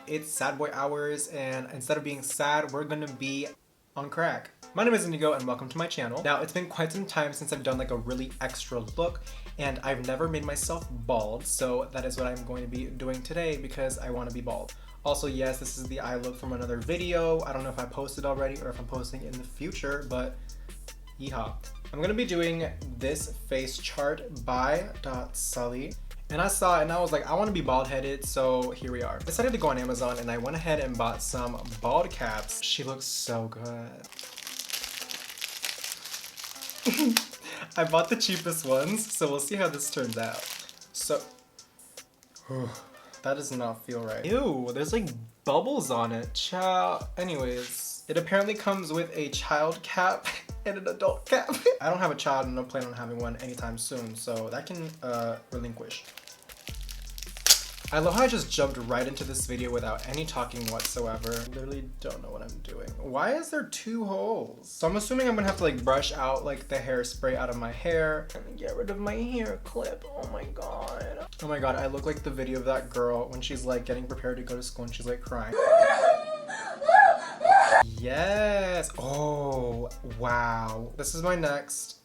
It's sad boy hours, and instead of being sad, we're gonna be on crack. My name is Indigo and welcome to my channel. Now, it's been quite some time since I've done like a really extra look, and I've never made myself bald, so that is what I'm going to be doing today because I want to be bald. Also, yes, this is the eye look from another video. I don't know if I posted already or if I'm posting in the future, but yeehaw. I'm gonna be doing this face chart by Sully. And I saw it and I was like, I want to be bald headed, so here we are. I decided to go on Amazon and I went ahead and bought some bald caps. She looks so good. I bought the cheapest ones, so we'll see how this turns out. So, that does not feel right. Ew, there's like bubbles on it. Ciao. Anyways, it apparently comes with a child cap and an adult cap. I don't have a child and I don't plan on having one anytime soon, so that can relinquish. I love how I just jumped right into this video without any talking whatsoever. I literally don't know what I'm doing. Why is there 2 holes? So I'm assuming I'm gonna have to like brush out like the hairspray out of my hair and get rid of my hair clip. Oh my god. Oh my god, I look like the video of that girl when she's like getting prepared to go to school and she's like crying. Yes. Oh, wow. This is my next.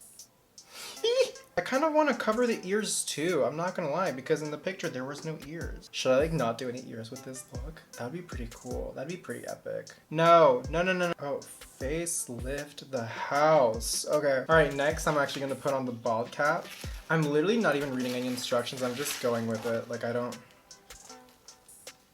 I kind of want to cover the ears too, I'm not gonna lie, because in the picture there was no ears. Should I like not do any ears with this look? That would be pretty cool. That'd be pretty epic. No. Oh, facelift the house. Okay. All right, next I'm actually gonna put on the bald cap. I'm literally not even reading any instructions. I'm just going with it. Like I don't.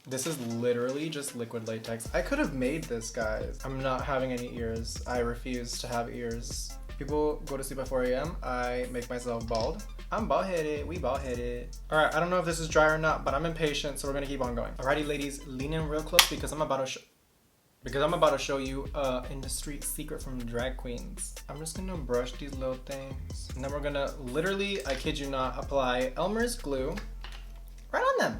This is literally just liquid latex. I could have made this, guys. I'm not having any ears. I refuse to have ears. People go to sleep at 4 a.m. I make myself bald. I'm bald-headed. We bald-headed. All right, I don't know if this is dry or not, but I'm impatient, so we're gonna keep on going. Alrighty, ladies, lean in real close because I'm about to show you industry secret from drag queens. I'm just gonna brush these little things, and then we're gonna literally, I kid you not, apply Elmer's glue right on them.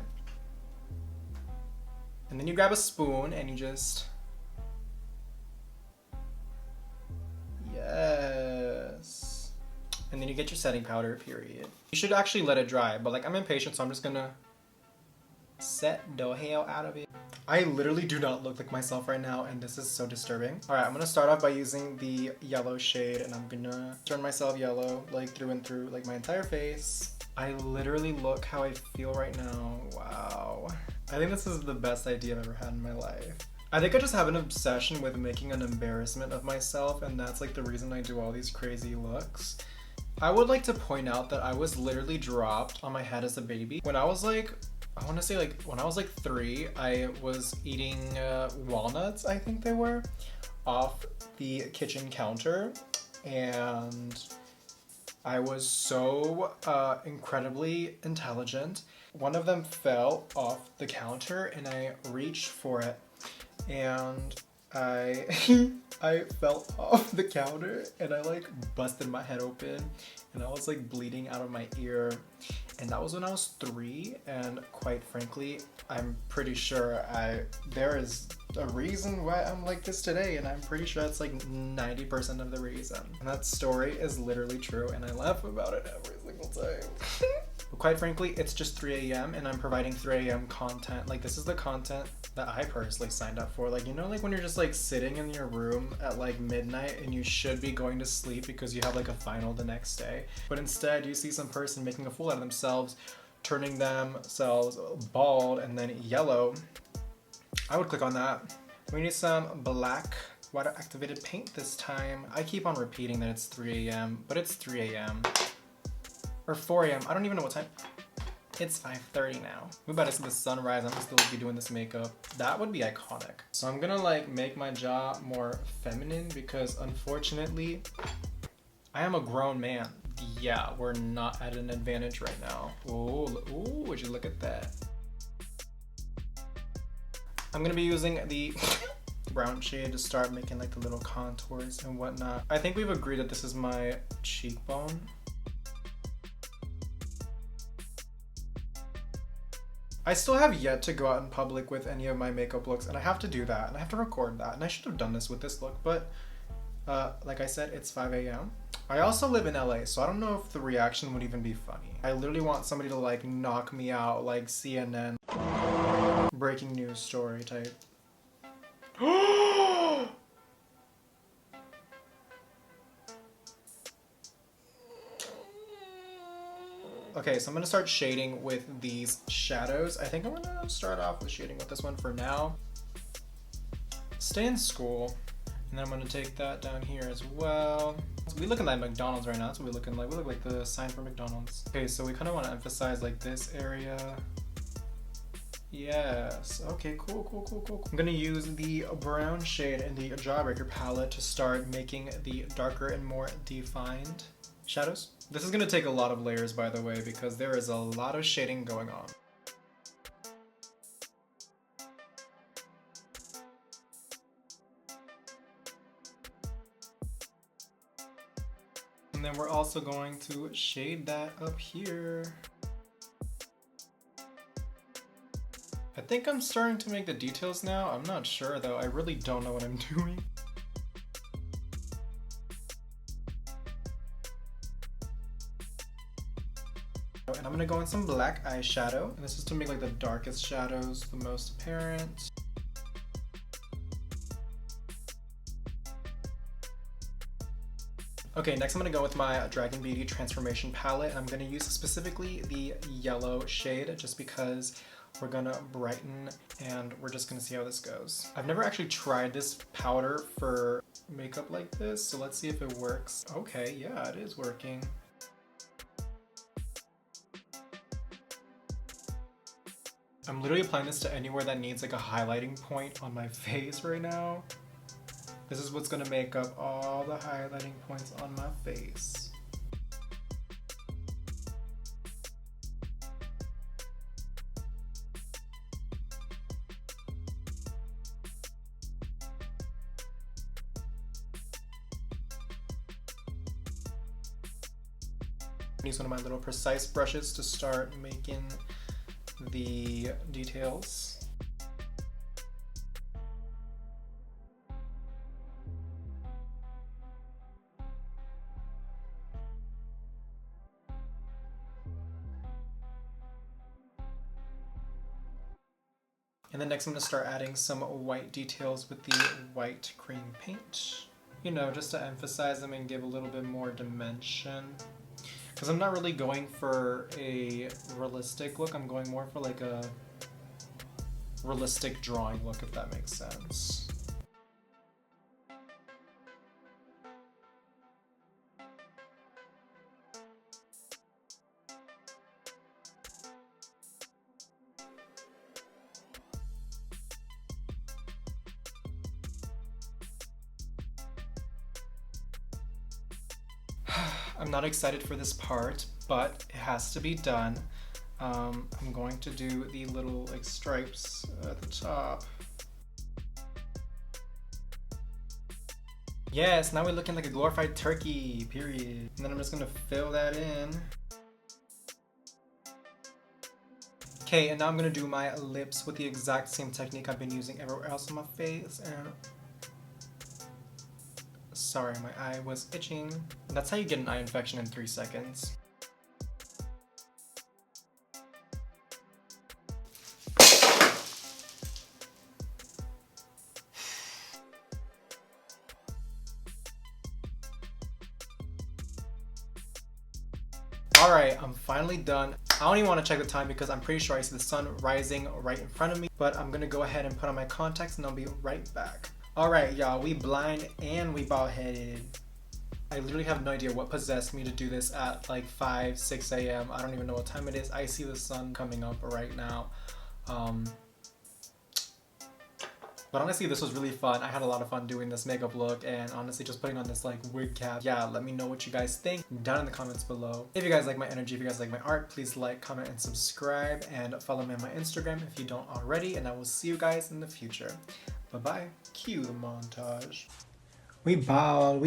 And then you grab a spoon and you just, yes. And then you get your setting powder, period. You should actually let it dry, but like I'm impatient, so I'm just gonna set the hell out of it. I literally do not look like myself right now, and this is so disturbing. All right, I'm gonna start off by using the yellow shade, and I'm gonna turn myself yellow, like through and through, like my entire face. I literally look how I feel right now. Wow. I think this is the best idea I've ever had in my life. I think I just have an obsession with making an embarrassment of myself, and that's like the reason I do all these crazy looks. I would like to point out that I was literally dropped on my head as a baby. When I was like, I want to say like, when I was like 3, I was eating walnuts, I think they were, off the kitchen counter, and I was so incredibly intelligent. One of them fell off the counter and I reached for it and I fell off the counter and I like busted my head open and I was like bleeding out of my ear. And that was when I was 3, and quite frankly, I'm pretty sure there is a reason why I'm like this today, and I'm pretty sure that's like 90% of the reason. And that story is literally true, and I laugh about it every single time. But quite frankly, it's just 3 a.m. and I'm providing 3 a.m. content. Like this is the content that I personally signed up for. Like, you know, like when you're just like sitting in your room at like midnight and you should be going to sleep because you have like a final the next day, but instead you see some person making a fool out of themselves, turning themselves bald and then yellow. I would click on that. We need some black water activated paint this time. I keep on repeating that it's 3 a.m., but it's 3 a.m. or 4 a.m. I don't even know what time. It's 5:30 now. We about to see the sunrise. I'm gonna still be doing this makeup. That would be iconic. So I'm gonna like make my jaw more feminine because unfortunately, I am a grown man. Yeah, we're not at an advantage right now. Ooh, would you look at that? I'm gonna be using the brown shade to start making like the little contours and whatnot. I think we've agreed that this is my cheekbone. I still have yet to go out in public with any of my makeup looks, and I have to do that, and I have to record that, and I should have done this with this look, but like I said, it's 5 a.m. I also live in LA, so I don't know if the reaction would even be funny. I literally want somebody to like knock me out like CNN. breaking news story type. Okay, so I'm gonna start shading with these shadows. I think I'm gonna start off with shading with this one for now. Stay in school. And then I'm gonna take that down here as well. So we looking like McDonald's right now. That's what we looking like. We look like the sign for McDonald's. Okay, so we kind of want to emphasize like this area. Yes. Okay, cool. I'm gonna use the brown shade in the Jawbreaker palette to start making the darker and more defined shadows. This is gonna take a lot of layers, by the way, because there is a lot of shading going on. And then we're also going to shade that up here. I think I'm starting to make the details now. I'm not sure though. I really don't know what I'm doing. And I'm gonna go in some black eyeshadow. And this is to make like the darkest shadows the most apparent. Okay, next I'm gonna go with my Dragon Beauty Transformation palette. I'm gonna use specifically the yellow shade just because we're gonna brighten and we're just gonna see how this goes. I've never actually tried this powder for makeup like this, so let's see if it works. Okay, yeah, it is working. I'm literally applying this to anywhere that needs like a highlighting point on my face right now. This is what's gonna make up all the highlighting points on my face. Use one of my little precise brushes to start making the details. And then next I'm going to start adding some white details with the white cream paint. You know, just to emphasize them and give a little bit more dimension. Because I'm not really going for a realistic look, I'm going more for like a realistic drawing look, if that makes sense. I'm not excited for this part, but it has to be done. I'm going to do the little like stripes at the top. Yes, now we're looking like a glorified turkey, period. And then I'm just gonna fill that in. Okay, and now I'm gonna do my lips with the exact same technique I've been using everywhere else on my face. And sorry, my eye was itching. That's how you get an eye infection in 3 seconds. Alright, I'm finally done. I don't even want to check the time because I'm pretty sure I see the sun rising right in front of me. But I'm gonna go ahead and put on my contacts and I'll be right back. Alright y'all, we blind and we bald-headed. I literally have no idea what possessed me to do this at like 5, 6 a.m. I don't even know what time it is. I see the sun coming up right now. But honestly, this was really fun. I had a lot of fun doing this makeup look and honestly just putting on this like wig cap. Yeah, let me know what you guys think down in the comments below. If you guys like my energy, if you guys like my art, please like, comment, and subscribe. And follow me on my Instagram if you don't already. And I will see you guys in the future. Bye-bye. Cue the montage. We ball.